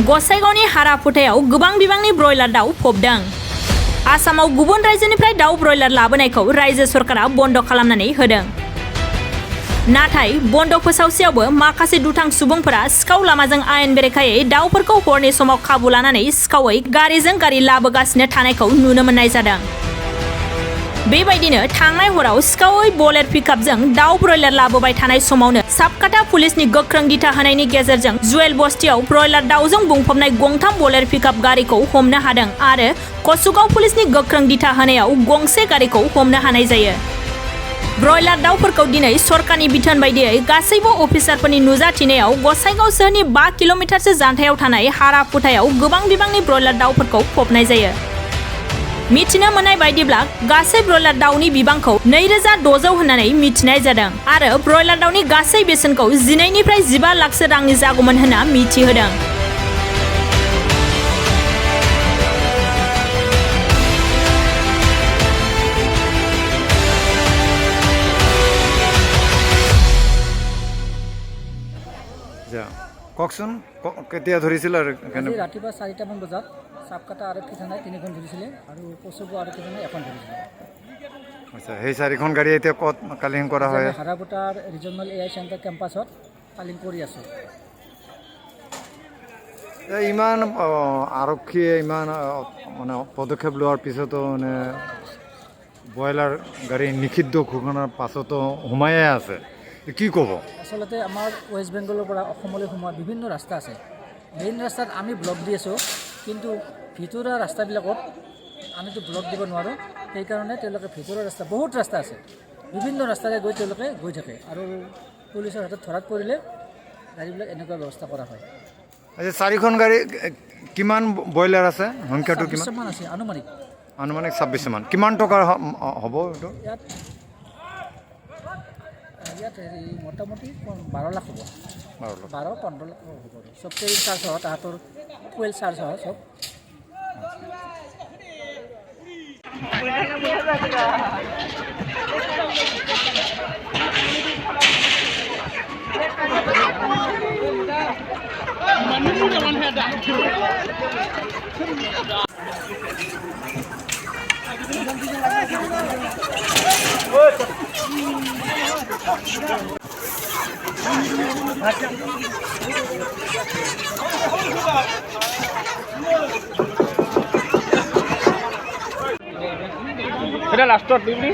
गसाइगावनि हाराफुथायाव गोबां बिबांनि ब्रयलार दाउ फबदों। आसामाव गुबुन रायजोनिफ्राय दाउ ब्रयलार लाबोनायखौ रायजो सरकारा बन्द खालामनानै होदों। नाथाय बन्द फोसावसेयावबो माखासे दुथां सुबुंफोरा सिखाव लामाजों आयेन बेरेखायै दाउफोरखौ हरनि समाव खाबु लानानै सिखावै गारिजों गारि लाबोगासिनो थानायखौ नुनो मोननाय जादों। बेबायदिनो थांनाय हराव सिखावै बोलेर पिकआपजों दाउ ब्रयलार लाबोबाय थानाय समावनो साबकाटा पुलिसनि गोख्रों दिथा होनायनि गेजेरजों जुवेल बस्तियाव ब्रयलार दाउजों बुंफबनाय गंथाम बोलेर पिकआप गारिखौ हमनो हादों आरो कसुगाव पुलिसनि गोख्रों दिथा होनायाव गंसे गारिखौ हमनो हानाय जायो। ब्रयलार दाउफोरखौ दिनै सरकारनि बिथोन बायदियै गासैबो अफिसारफोरनि नुजाथिनायाव गसाइगाव सोहोरनि 5 किल'मिटारसो जानथायाव थानाय हाराफुथायाव गोबां बिबांनि ब्रयलार दाउफोरखौ फबनाय जायो। मिथिनो मोननाय बायदिब्ला गासै ब्रयलार दाउनि बिबांखौ 2600 होननानै मिथिनाय जादों आरो ब्रयलार दाउनि गासै बेसेनखौ 12 निफ्राय 15 लाखसो रांनि जागौमोन होनना मिथिहोदों। কওকচোন কেতিয়া ধৰিছিল আৰু ৰাতিপুৱা 4টামান বজাত সাবকাটা আৰক্ষী থানায় 3খন ধৰিছিলে আৰু কচুগাঁও আৰক্ষী থানায় 1খন ধৰিছিলে। আচ্ছা, সেই 4খন গাড়ী এতিয়া ক'ত কালিং কৰা হয়? হাৰাপুটাৰ ৰিজনেল এআই চেণ্টাৰ কেম্পাছত কালিং কৰি আছোঁ। ইমান আৰক্ষীয়ে ইমান মানে পদক্ষেপ লোৱাৰ পিছতো মানে ব্ৰইলাৰ গাড়ী নিষিদ্ধ ঘোষণাৰ পাছতো সোমায়ে আছে, কি ক'ব? আচলতে আমাৰ ৱেষ্ট বেংগলৰ পৰা অসমলৈ সোমোৱা বিভিন্ন ৰাস্তা আছে। মেইন ৰাস্তাত আমি ব্লক দি আছোঁ, কিন্তু ভিতৰুৱা ৰাস্তাবিলাকত আমিতো ব্লক দিব নোৱাৰোঁ। সেইকাৰণে তেওঁলোকে ভিতৰুৱা ৰাস্তা বহুত ৰাস্তা আছে, বিভিন্ন ৰাস্তাৰে তেওঁলোকে গৈ থাকে আৰু পুলিচৰ হাতত ধৰাত পৰিলে গাড়ীবিলাক এনেকুৱা ব্যৱস্থা কৰা হয়। আচ্ছা, 4খন গাড়ী কিমান ব্ৰইলাৰ আছে? সংখ্যাটো কিমান আছে? আনুমানিক 26 মান। কিমান টকাৰ হ'ব এইটো? ইয়াত মোটামুটি 12 লাখ হ'ব, 12-15 লাখ হ'ব। চব ট্ৰেইন চাৰ্জ সহ তাহাঁতৰ ফুৱেল চাৰ্জ সহ চব। এটা লাষ্টত দিবি